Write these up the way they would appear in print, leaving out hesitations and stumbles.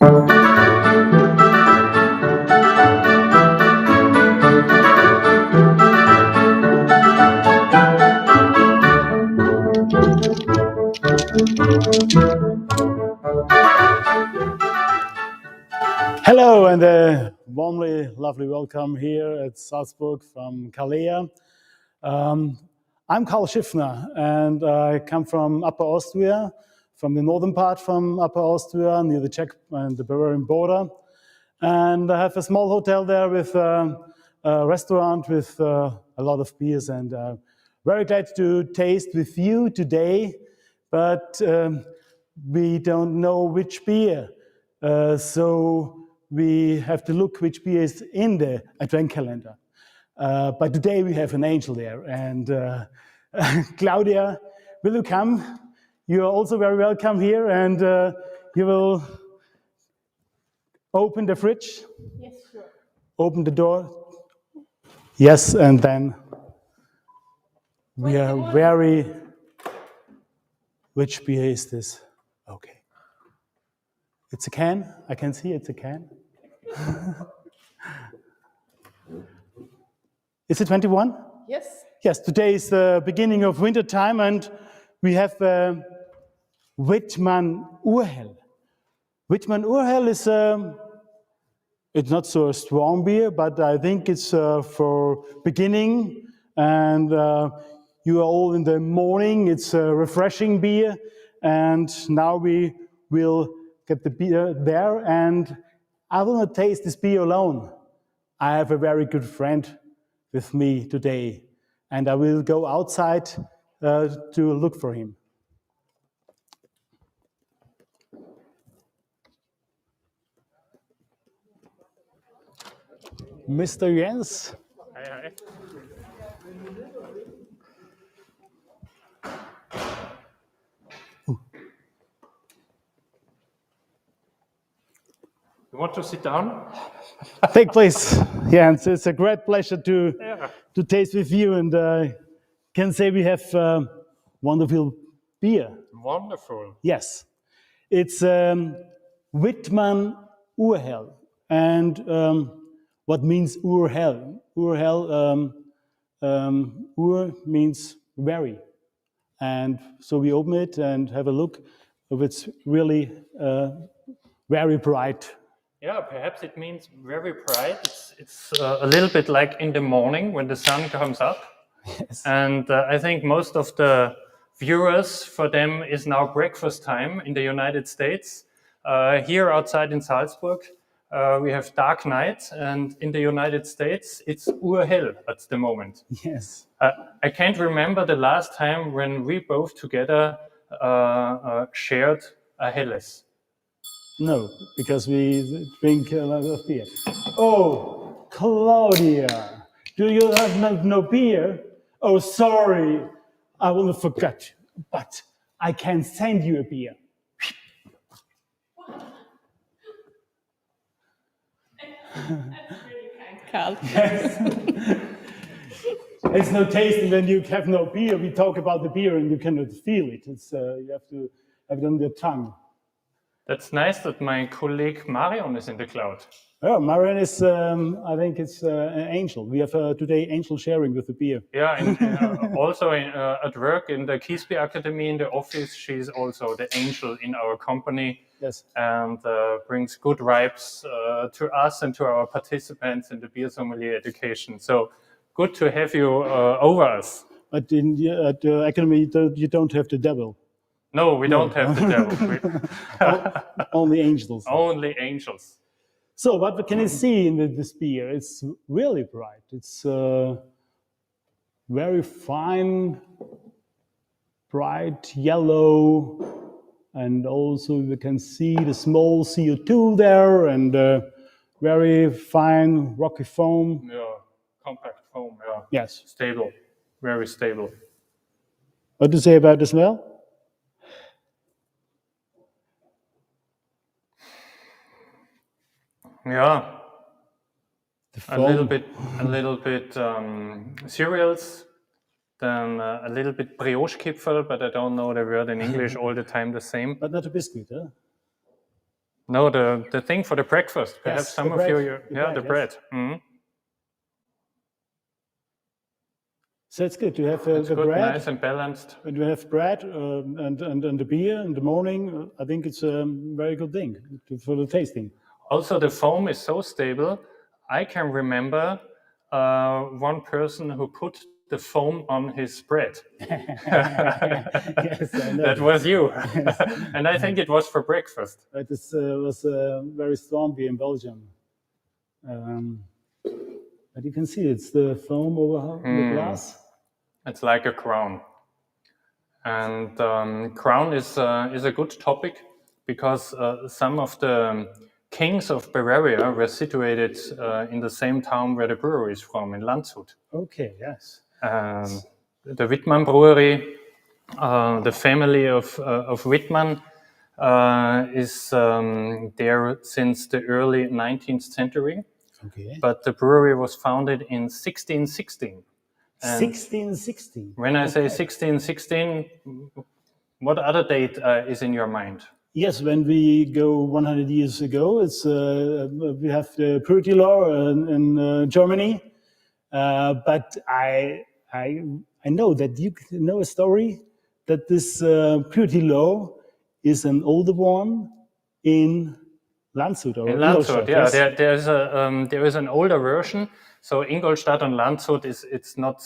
Hello and a warmly lovely welcome here at Salzburg from Calais. I'm Karl Schiffner and I come from Upper Austria, from the northern part from Upper Austria, near the Czech and the Bavarian border. And I have a small hotel there with a restaurant with a lot of beers, and very glad to taste with you today, but we don't know which beer. So we have to look which beer is in the advent calendar. But today we have an angel there, and Claudia, will you come? You are also very welcome here, and you will open the fridge. Yes, sure. Open the door. Yes, and then we are very. Which beer is this? Okay. It's a can. I can see it's a can. Is it 21? Yes. Yes, today is the beginning of winter time, and we have Wittmann Urhell. Wittmann Urhell is it's not so a strong beer, but I think it's for beginning, and you are all in the morning. It's a refreshing beer, and now we will get the beer there, and I will not taste this beer alone. I have a very good friend with me today, and I will go outside to look for him. Mr. Jens. Hi, hi. You want to sit down? Take place, Jens. It's a great pleasure to taste with you, and can say we have wonderful beer. Wonderful. Yes, it's Wittmann Urhell, and what means Urhell? Urhell, Ur means very, and so we open it and have a look. If it's really very bright. Yeah, perhaps it means very bright. It's a little bit like in the morning when the sun comes up. Yes. And I think most of the viewers, for them, is now breakfast time in the United States. Here outside in Salzburg, we have dark night, and in the United States, it's Urhell at the moment. Yes. I can't remember the last time when we both together shared a Helles. No, because we drink a lot of beer. Oh, Claudia, do you have no beer? Oh, sorry, I will not forget, but I can send you a beer. That's really kind, Karl. Yes. It's no tasting when you have no beer. We talk about the beer and you cannot feel it. It's you have to have it on your tongue. That's nice that my colleague Marion is in the cloud. Oh, Marion is, I think it's an angel. We have today angel sharing with the beer. Yeah, and also at work in the Kiesby Academy in the office, she's also the angel in our company. Yes. And brings good vibes to us and to our participants in the beer sommelier education. So good to have you over us. But in the academy, you don't have the devil. No, we don't have the devil. Only angels. Only angels. So what can you see in this beer? It's really bright. It's very fine, bright yellow, and also you can see the small CO2 there, and very fine rocky foam. Yeah, compact foam. Yeah. Yes. Stable, very stable. What do you say about the smell? Yeah, The a little bit cereals, then a little bit brioche kipferl, but I don't know the word in English all the time the same. But not a biscuit, huh? No, the thing for the breakfast. Perhaps Yes, some the of you, bread. the Yes. bread. Mhm. So it's good to have It's the good, bread. nice and balanced. When you have bread and the beer in the morning, I think it's a very good thing for the tasting. Also, the foam is so stable. I can remember one person who put the foam on his bread. Yes, I know. That was you. Yes. And I think it was for breakfast. It was very strong beer in Belgium. But you can see it's the foam over the glass. It's like a crown. And crown is a good topic because some of the kings of Bavaria were situated in the same town where the brewery is from, in Landshut. Okay, yes. The Wittmann brewery, the family of Wittmann is there since the early 19th century. Okay. But the brewery was founded in 1616. And 1660. when I say 1616, what other date is in your mind? Yes, when we go 100 years ago, it's we have the purity law in Germany. But I know that you know a story that this purity law is an older one in Landshut or In Landshut, Ingolstadt, yeah, yes? there is an older version. So Ingolstadt and Landshut it's not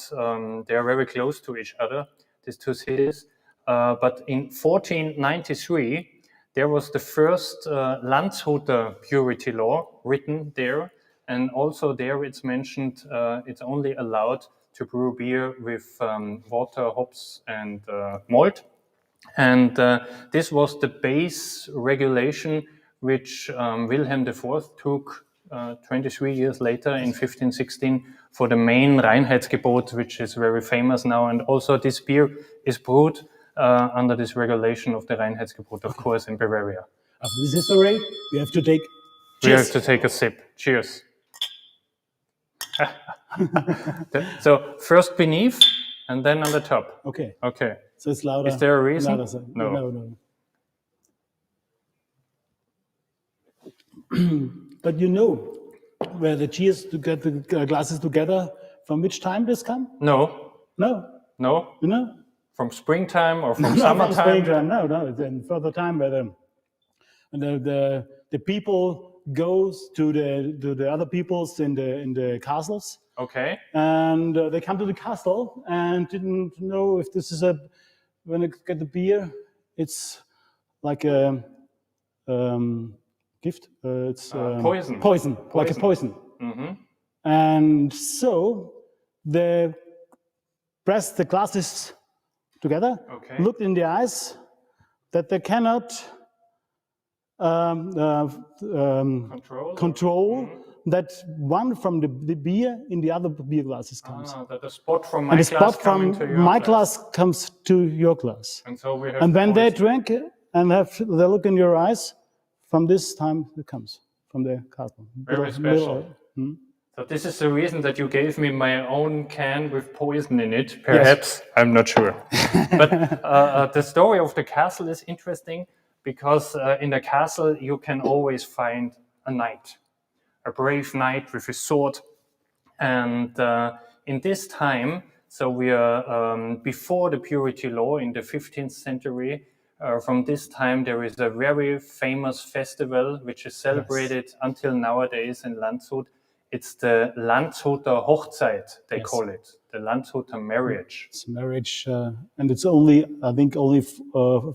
they are very close to each other, these two cities. But in 1493 there was the first Landshuter purity law written there, and also there it's mentioned it's only allowed to brew beer with water, hops, and malt. And this was the base regulation which Wilhelm IV took 23 years later in 1516 for the main Reinheitsgebot, which is very famous now. And also this beer is brewed under this regulation of the Reinheitsgebot, of course, in Bavaria. After this history, we have to take We have cheers. to take a sip. Cheers. So first beneath and then on the top. Okay. Okay. So it's louder. Is there a reason? Louder, so- No. No. But you know where the cheers to get the glasses together, from which time this come? No. No. No. You know? From springtime or from Not from summertime? springtime. No. It's in further time where the people goes to the other peoples in the castles. Okay. And they come to the castle and didn't know if this is when they get the beer, it's like a gift. It's Poison. Poison, like a poison. Mm-hmm. And so they pressed the glasses together, Okay. looked in the eyes that they cannot control that one from the beer in the other beer glasses comes. That the spot from my And the glass spot coming from to your my glass. glass comes to your glass. And so we have And when they poison. drink it and have the look in your eyes, from this time it comes from the castle. Very special. So this is the reason that you gave me my own can with poison in it. Perhaps, I'm not sure. But the story of the castle is interesting because in the castle you can always find a knight, a brave knight with his sword. And in this time, so we are before the purity law in the 15th century, from this time there is a very famous festival which is celebrated until nowadays in Landshut. It's the Landshuter Hochzeit, they call it, the Landshuter marriage. It's marriage, and it's only, I think, only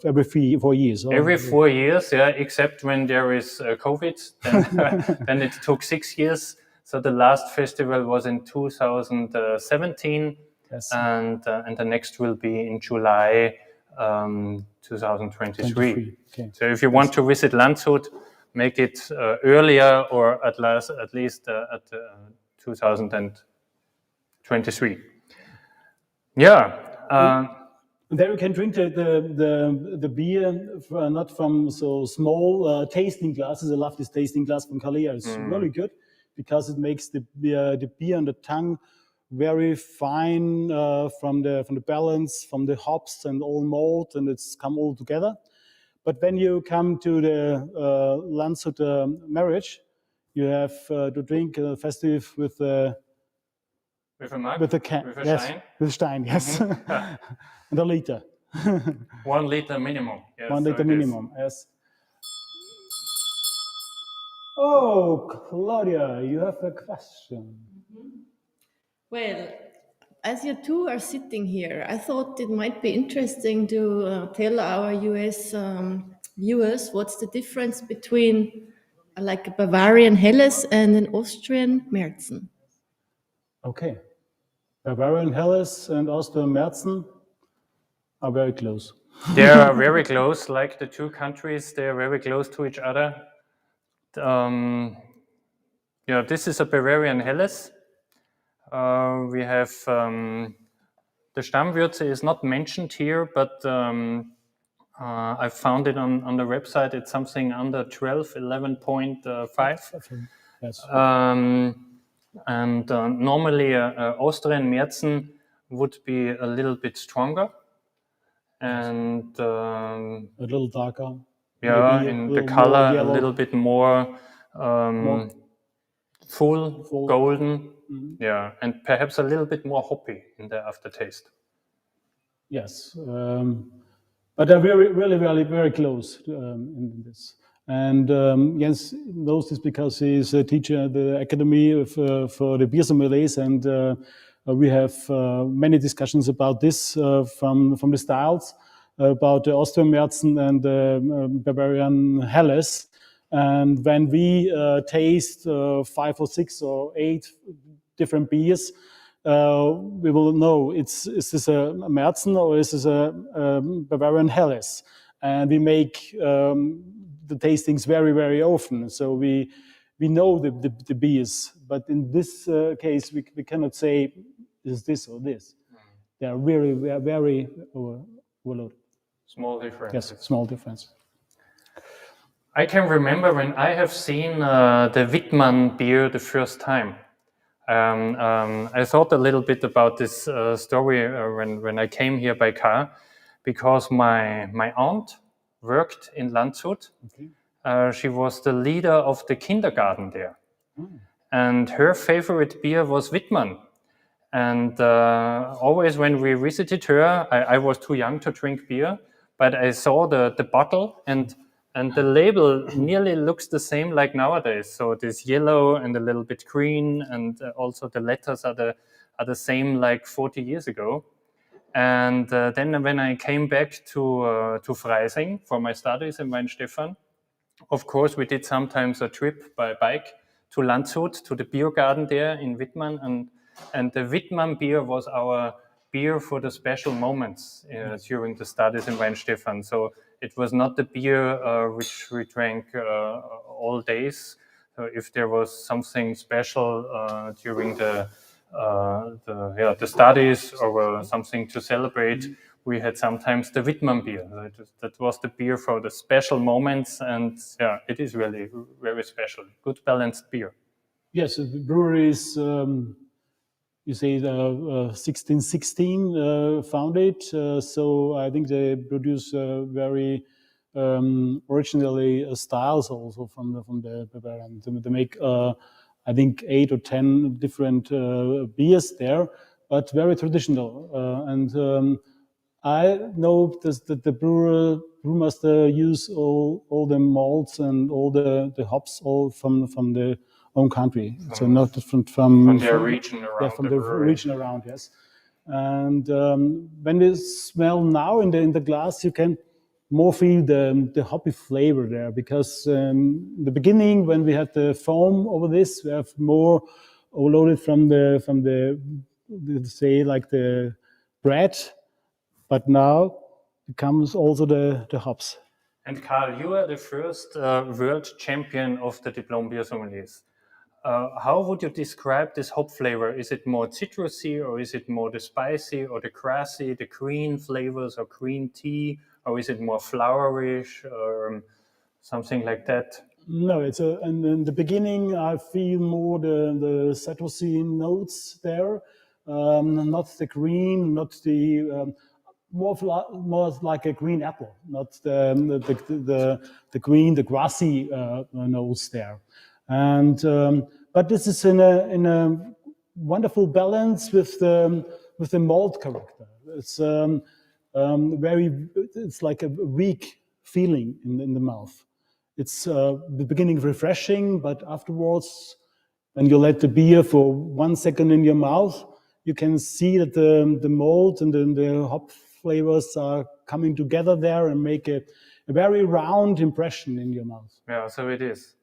every 4 years. Every 4 years, yeah, except when there is COVID, then it took 6 years. So the last festival was in 2017, and the next will be in July 2023. Okay. So if you want to visit Landshut, make it earlier or at least at 2023. Yeah. There you can drink the beer not from so small tasting glasses. I love this tasting glass from Kalea. It's really good because it makes the beer on the tongue very fine from the balance, from the hops and all malt, and it's come all together. But when you come to the Landshut marriage, you have to drink festive with With a mug? with a can. With a Yes, stein? with stein. Yes, and a liter. 1 liter minimum. Yes, 1 so liter it is. minimum. Yes. Oh, Claudia, you have a question. Well, as you two are sitting here, I thought it might be interesting to tell our US viewers what's the difference between like a Bavarian Helles and an Austrian Märzen. Okay. Bavarian Helles and Austrian Märzen are very close. They are very close, like the two countries, they are very close to each other. Yeah, this is a Bavarian Helles. We have the Stammwürze is not mentioned here, but I found it on the website. It's something under 12, 11.5. Yes. And normally Austrian Märzen would be a little bit stronger. And a little darker. yeah, maybe in the color a little bit more, more full, golden. Yeah, and perhaps a little bit more hoppy in the aftertaste. Yes, but they're very close in this. And Jens knows this because he's a teacher at the Academy of, for the beer sommeliers, and we have many discussions about this from the styles, about the Austrian Märzen and the Bavarian Helles. And when we taste 5 or 6 or 8 different beers, we will know is this a Märzen or is this a Bavarian Helles, and we make the tastings very often, so we know the beers. But in this case, we cannot say is this or this. They are very overloaded. Small difference. Yes, small difference. I can remember when I have seen the Wittmann beer the first time. I thought a little bit about this story when I came here by car, because my aunt worked in Landshut. Okay. She was the leader of the kindergarten there. And her favorite beer was Wittmann. And always when we visited her, I was too young to drink beer, but I saw the bottle, and the label nearly looks the same like nowadays. So this yellow and a little bit green, and also the letters are the same like 40 years ago. And then when I came back to Freising for my studies in Weinstefan, of course we did sometimes a trip by bike to Landshut, to the beer garden there in Wittmann, and the Wittmann beer was our beer for the special moments during the studies in Weinstefan. So it was not the beer which we drank all days. So if there was something special during the studies or something to celebrate, we had sometimes the Wittmann beer. That was the beer for the special moments, and yeah, it is really very special. Good balanced beer. Yes, the breweries. You say 1616 founded, so I think they produce very originally styles also from the Bavarian. They make I think 8 or 10 different beers there, but very traditional. And I know that the brewmaster use all the malts and all the hops all from the own country, so not different from their region around. Yeah, from the region around, yes. And when you smell now in the glass, you can more feel the hoppy flavor there, because in the beginning when we had the foam over this, we have more overloaded from the say like the bread, but now it comes also the hops. And Karl, you are the first world champion of the Diplom Beer Sommeliers. How would you describe this hop flavor? Is it more citrusy, or is it more the spicy or the grassy, the green flavors or green tea, or is it more flowerish or something like that? No, and in the beginning I feel more the citrusy notes there, not the green, not the. more like a green apple, not the green, the grassy nose there. And but this is in a wonderful balance with the malt character. It's it's like a weak feeling in the mouth. It's the beginning refreshing, but afterwards, when you let the beer for 1 second in your mouth, you can see that the malt and the hop flavors are coming together there and make a very round impression in your mouth. Yeah, so it is.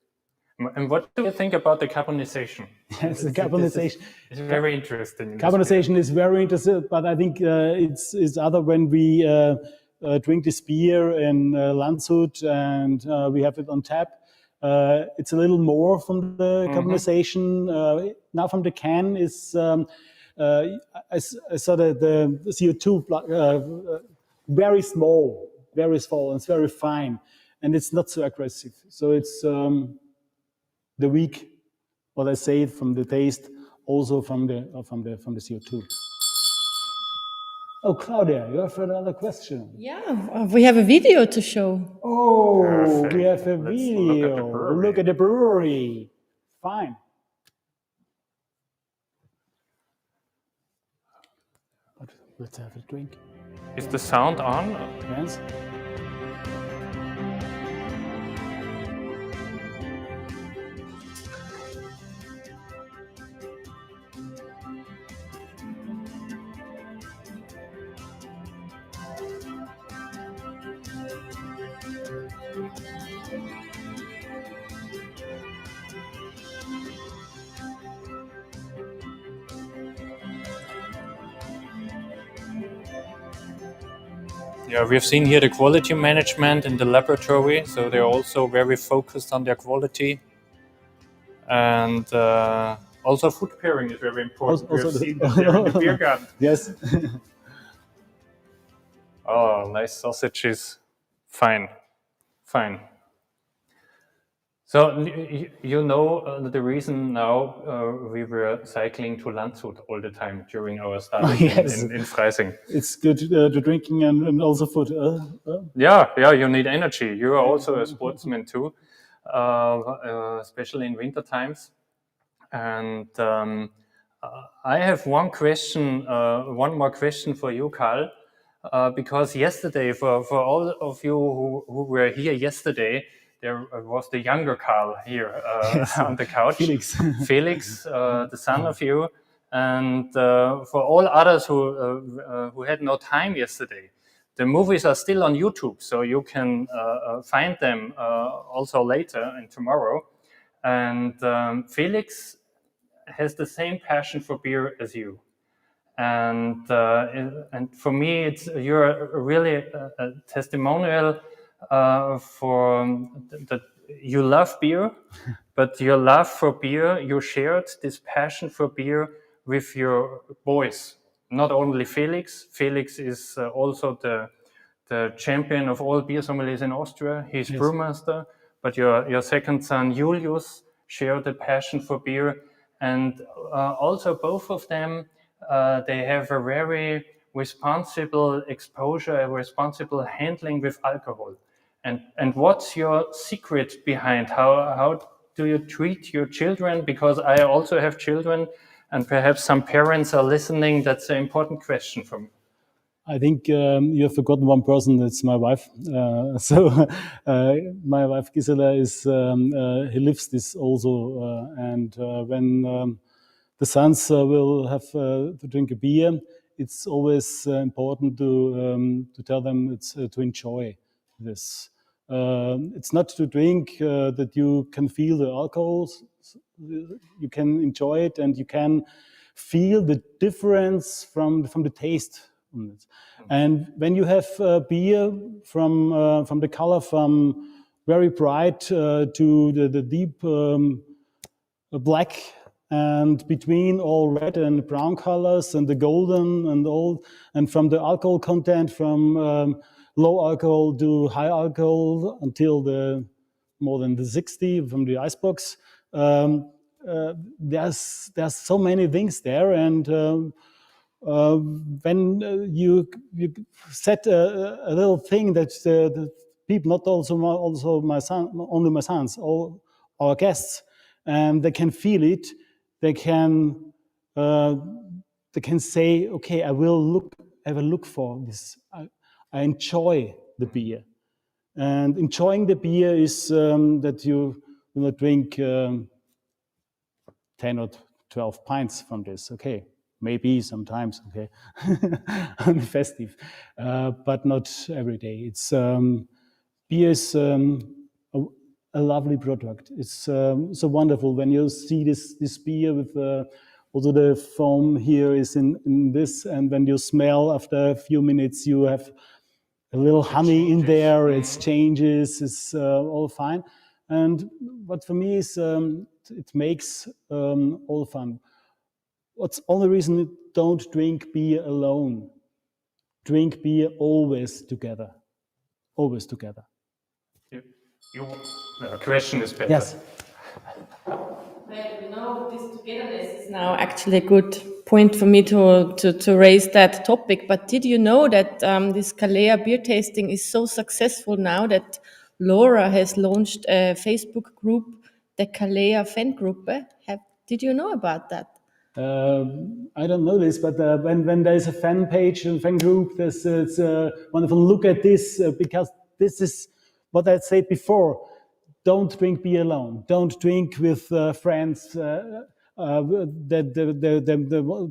And what do you think about the carbonization? Yes, the carbonization. It's very interesting. Carbonization is very interesting, but I think it's other when we drink this beer in Landshut and we have it on tap. It's a little more from the carbonization. Now from the can is I saw the CO2 very small, and it's very fine, and it's not so aggressive. So it's the weak, what I say from the taste, also from the CO2. Oh, Claudia, you have another question. Yeah, we have a video to show. Oh, Perfect. we have a Let's video. Look at the brewery. Fine. But let's have a drink. Is the sound on? Yes. Yeah, we've seen here the quality management in the laboratory, so they're also very focused on their quality. And also food pairing is very important. Also We've seen that they're in the beer garden. Yes. Oh, nice sausages. Fine. So you know the reason now we were cycling to Landshut all the time during our studies yes. in Freising. It's good to drinking and also food. Yeah, you need energy. You are also a sportsman too, especially in winter times. And I have one more question for you, Karl, because yesterday, for all of you who were here yesterday, there was the younger Karl here on the couch. Felix, the son of you. And for all others who had no time yesterday, the movies are still on YouTube, so you can find them also later and tomorrow. And Felix has the same passion for beer as you. And for me, you're really a testimonial for that you love beer, but your love for beer, you shared this passion for beer with your boys. Not only Felix. Felix is also the champion of all beer sommeliers in Austria. He's brewmaster. But your second son, Julius, shared the passion for beer. And also both of them, they have a very responsible exposure, a responsible handling with alcohol. And what's your secret behind how do you treat your children? Because I also have children, and perhaps some parents are listening. That's an important question for me. I think you have forgotten one person. It's my wife. My wife Gisela he lives this also. And when the sons will have to drink a beer, it's always important to tell them it's to enjoy this. It's not to drink that you can feel the alcohol. You can enjoy it, and you can feel the difference from the taste. And when you have beer from the color from very bright to the deep black, and between all red and brown colors and the golden and from the alcohol content from low alcohol to high alcohol until the more than the 60 from the icebox, there's so many things there, and when you set a little thing that the people, not also my son, only my sons, all our guests, and they can feel it. They can say, okay, I will have a look for this. I enjoy the beer, and enjoying the beer is that you will not drink 10 or 12 pints from this. Okay, maybe sometimes, okay, on festive, but not every day. It's beer is a lovely product. It's so wonderful when you see this beer with also the foam here is in this, and when you smell after a few minutes, you have a little honey in there. It changes. It's all fine. And what for me is it makes all fun. What's only reason don't drink beer alone. Drink beer always together. Always together. Your question is better. Yes. Well, this togetherness is now actually a good point for me to raise that topic. But did you know that this Calea beer tasting is so successful now that Laura has launched a Facebook group, the Calea fan group? Did you know about that? I don't know this, but when there's a fan page and fan group, it's wonderful. Look at this because this is what I said before. Don't drink beer alone. Don't drink with friends that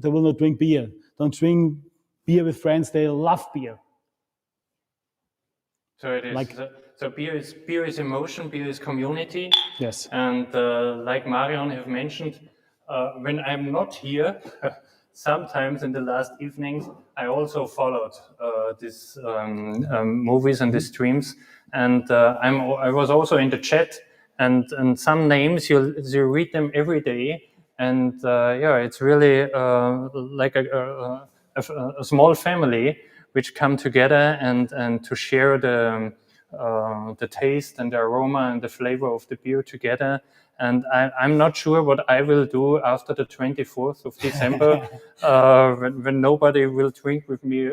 they will not drink beer. Don't drink beer with friends. They love beer. So it is. So beer is emotion. Beer is community. Yes. And like Marion have mentioned, when I'm not here, sometimes in the last evenings, I also followed these movies and the streams, and I was also in the chat, and some names you read them every day, and it's really like a small family which come together and to share the taste and the aroma and the flavor of the beer together. And I'm not sure what I will do after the 24th of December, when nobody will drink with me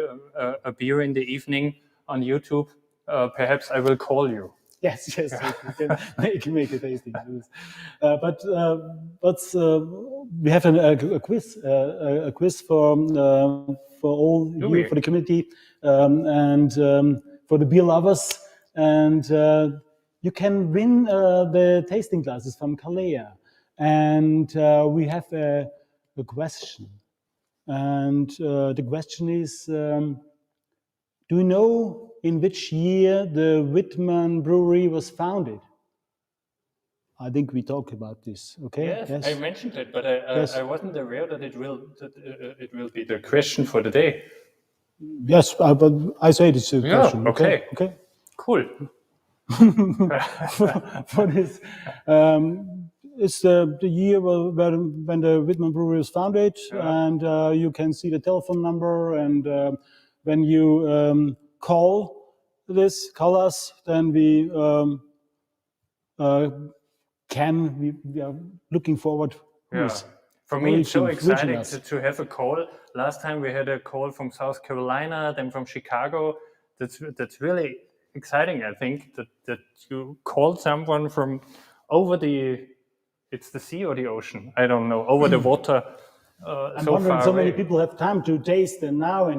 a beer in the evening on YouTube. Perhaps I will call you. Yes, you can make a tasting. But we have a quiz for all you, for the community, and for the beer lovers, and you can win the tasting glasses from Calea. And we have a question, and the question is, do you know in which year the Wittmann brewery was founded? I think we talked about this. Okay. Yes. I mentioned it, but I wasn't aware that it will be the question for the day. Yes, but I said it's a question. Okay. Cool. For this, it's the year when the Wittmann brewery was founded, and you can see the telephone number, and when you call us, then we are looking forward. For me, it's so exciting to have a call. Last time we had a call from South Carolina, then from Chicago. That's really exciting. I think that you called someone from over it's the sea or the ocean. I don't know, over the water. I'm wondering, so many people have time to taste and now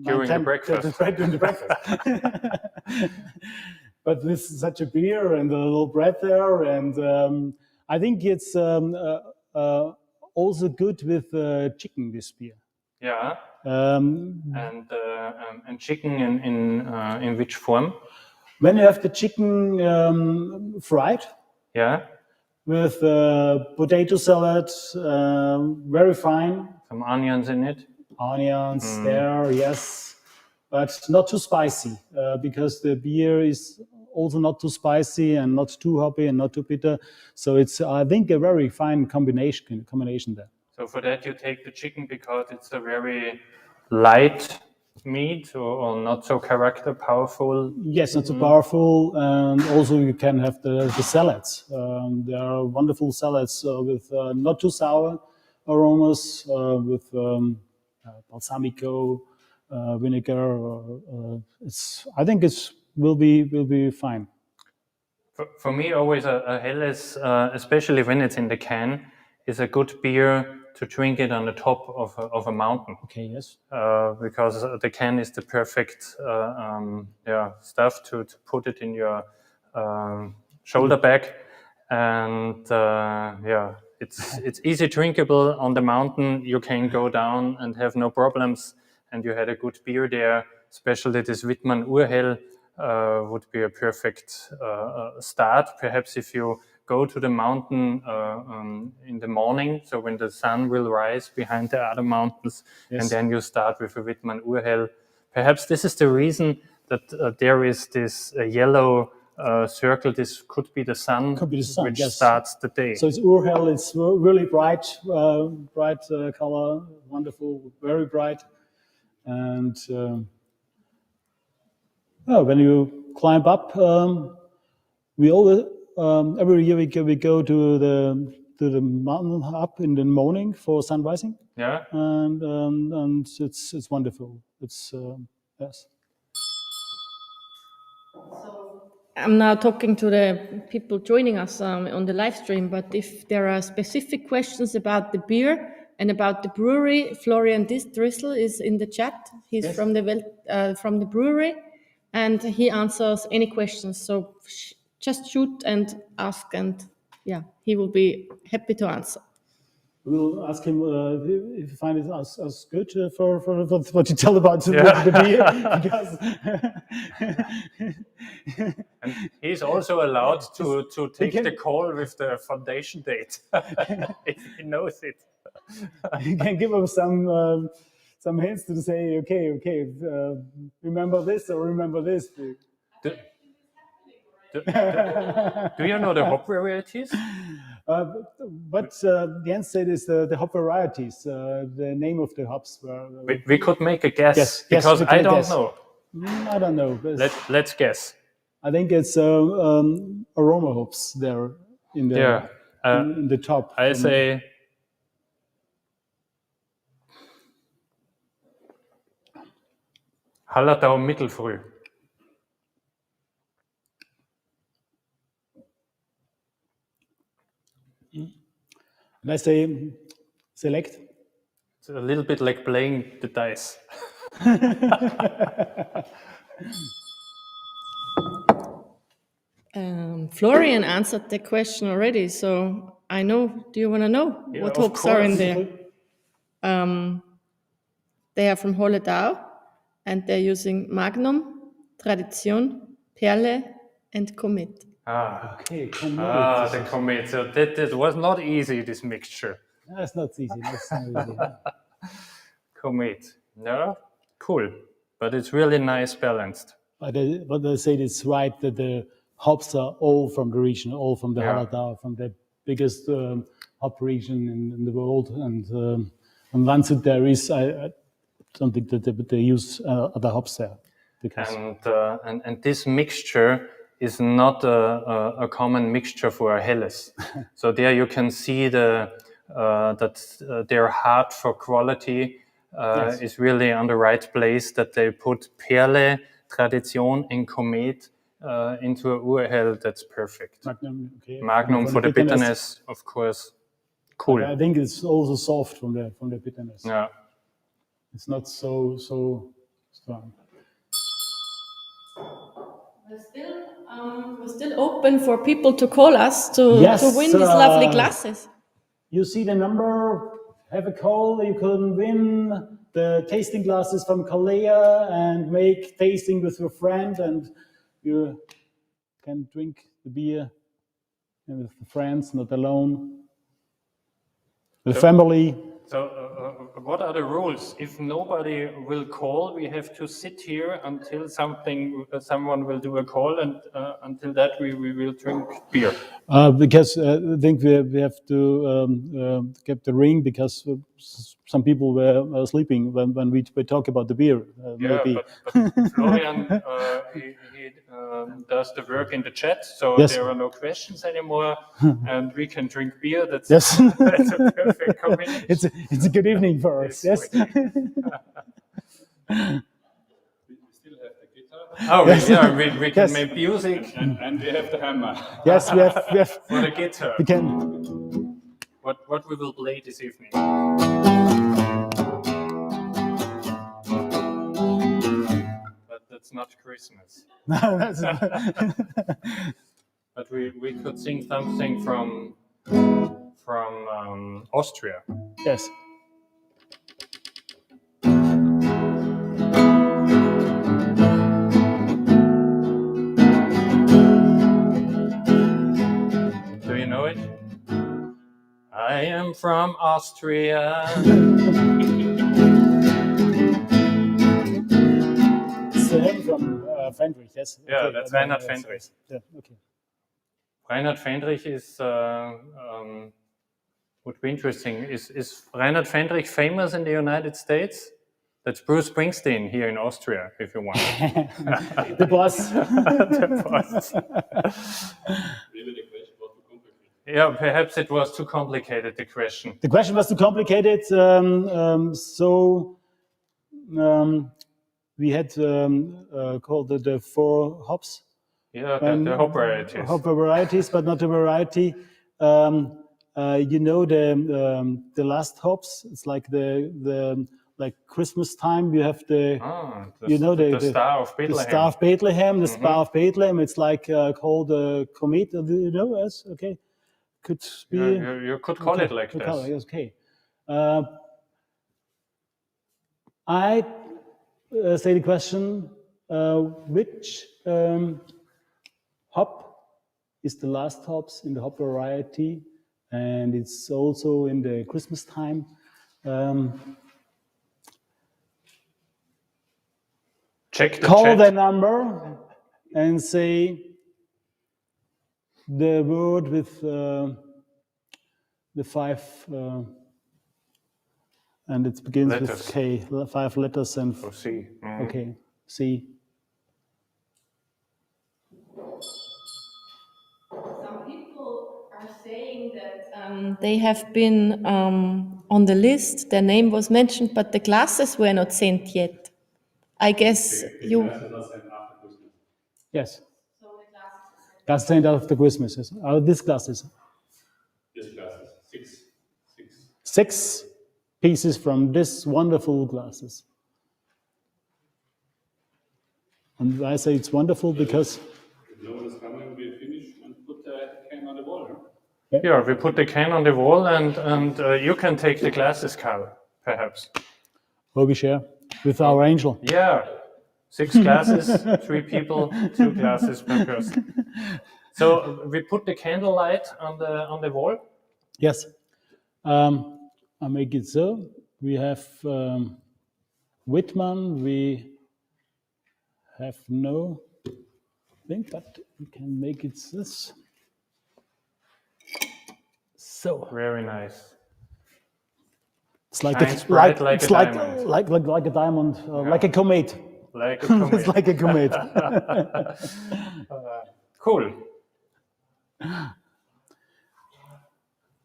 during the breakfast. During the breakfast. But this is such a beer and a little bread there, and I think it's also good with chicken. This beer. Yeah. And chicken in which form? When you have the chicken fried. Yeah. With potato salad, very fine. Some onions in it. Onions there, yes, but not too spicy because the beer is also not too spicy and not too hoppy and not too bitter. So it's, I think, a very fine combination there. So for that you take the chicken because it's a very light meat or not so character powerful? Yes, not so powerful, and also you can have the salads. There are wonderful salads with not too sour aromas, with balsamico vinegar. I think it will be fine. For me, always a Helles, especially when it's in the can, is a good beer to drink it on the top of a mountain. Okay, yes. Because the can is the perfect stuff to put it in your shoulder bag, and it's easy drinkable on the mountain. You can go down and have no problems, and you had a good beer there. Especially this Wittmann Urhell would be a perfect start. Perhaps if you go to the mountain in the morning, so when the sun will rise behind the other mountains, yes. And then you start with a Wittmann Urhell. Perhaps this is the reason that there is this yellow circle. This could be the sun, which yes. starts the day. So it's Urhell. It's really bright color, wonderful, very bright, and when you climb up, we always every year we go to the mountain up in the morning for sun rising. Yeah, and it's wonderful. It's yes. I'm now talking to the people joining us on the live stream, but if there are specific questions about the beer and about the brewery, Florian Drissel is in the chat. He's yes. from the brewery, and he answers any questions. So just shoot and ask, and he will be happy to answer. We'll ask him if you find it as good for what you tell about the beer. Because and he's also allowed to take the call with the foundation date if he knows it. You can give him some hints to say, okay, remember this or remember this. Do you know the hop varieties? But Jens said is the hop varieties, the name of the hops. We could make a guess because I don't know. I don't know. Let's guess. I think it's aroma hops there in the top. I say Hallertau Mittelfrüh. And I say select. It's a little bit like playing the dice. Florian answered the question already, so I know. Do you want to know what hops are in there? They are from Holledau, and they're using Magnum, Tradition, Perle, and Komet. Okay, Komet. The Komet. So that was not easy, this mixture. That's not easy. Komet. No? Cool. But it's really nice balanced. But they say it's right that the hops are all from the region, all from the Hallertau, from the biggest hop region in the world. And on Landshut there is, I don't think that they use other hops there. Because and this mixture is not a common mixture for a Helles. So there you can see that their heart for quality is really on the right place, that they put Perle, Tradition and Komet into a Urhell. That's perfect. Magnum for the bitterness, of course. Cool. I think it's also soft from the bitterness. Yeah. It's not so strong. We're still open for people to call us to win these lovely glasses. You see the number, have a call, you can win the tasting glasses from Kalea and make tasting with your friend, and you can drink the beer with friends, not alone, with family. So what are the rules? If nobody will call, we have to sit here until someone will do a call, and until that we will drink beer. Because I think we have to get the ring, because some people were sleeping when we talk about the beer. But Florian he does the work in the chat, so Yes. there are no questions anymore, and we can drink beer. That's Yes. that's a perfect combination. It's a good evening for us. Yes. We still have the guitar. Oh, yeah, we can Yes. make music. And we have the hammer. Yes, we have For the guitar. we can. What we will play this evening. But that's not Christmas. No, that's But we could sing something from Austria. yes. Do you know it? I am from Austria. It's the hymn from Fendrich, yes. Yeah, Okay, that's I know, Reinhard yes, Fendrich. yes. Yeah, okay. Reinhard Fendrich is would be interesting. Is Reinhard Fendrich famous in the United States? That's Bruce Springsteen here in Austria, if you want. The boss. The boss. Maybe the question was too complicated. Yeah, perhaps it was too complicated, the question. The question was too complicated, so we had called the four hops. Yeah, the hop varieties. Hop varieties, but not the variety. You know the last hops. It's like the like Christmas time. You have the the Star of Bethlehem. The Star of Bethlehem. The Star of Bethlehem. It's like called a comet. Do you know? Yes. Okay. Could be. You could call it like this. Okay. I say the question: which hop is the last hops in the hop variety, and it's also in the Christmas time. Check the Call chat. the number and say the word with the five, and it begins Letters. with K, 5 letters and Oh, C. okay, C. Some people are saying that they have been on the list, their name was mentioned, but the glasses were not sent yet. I guess you. Glasses are sent after Christmas. Yes. So the glasses are That's the end of the Christmas. Yes. These glasses. These glasses, six. 6 pieces from this wonderful glasses. And I say it's wonderful because If no one is coming, we finish and put the can on the wall. Huh? Yeah, we put the can on the wall, and you can take the glasses, Karl, perhaps. we share with our angel. Yeah, 6 glasses, 3 people, 2 glasses per person. So we put the candlelight on the wall. Yes. I make it so. We have Wittmann. We have no thing, but we can make it this. So Very nice. it's like Shines bright like it's a like diamond. like a diamond, like a comet. Like a comet. It's like a comet. Cool.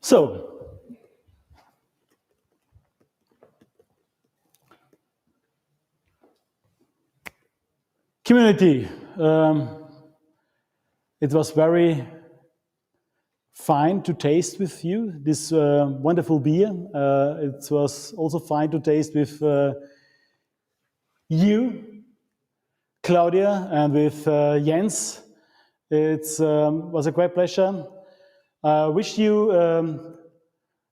So community. It was very fine to taste with you this wonderful beer. It was also fine to taste with you, Claudia, and with Jens. It was a great pleasure. I wish you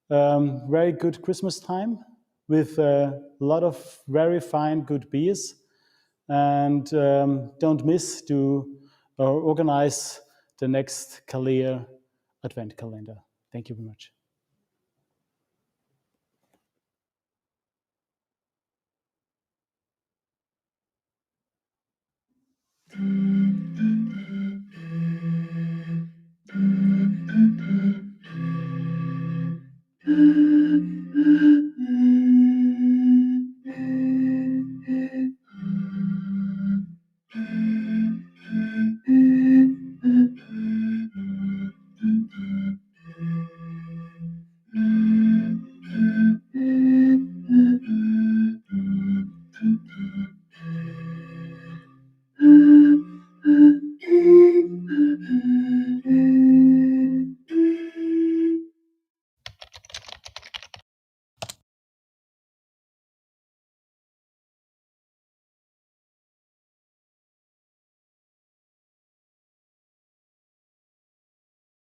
very good Christmas time with a lot of very fine, good beers. And don't miss to organize the next Kalea Advent calendar. Thank you very much.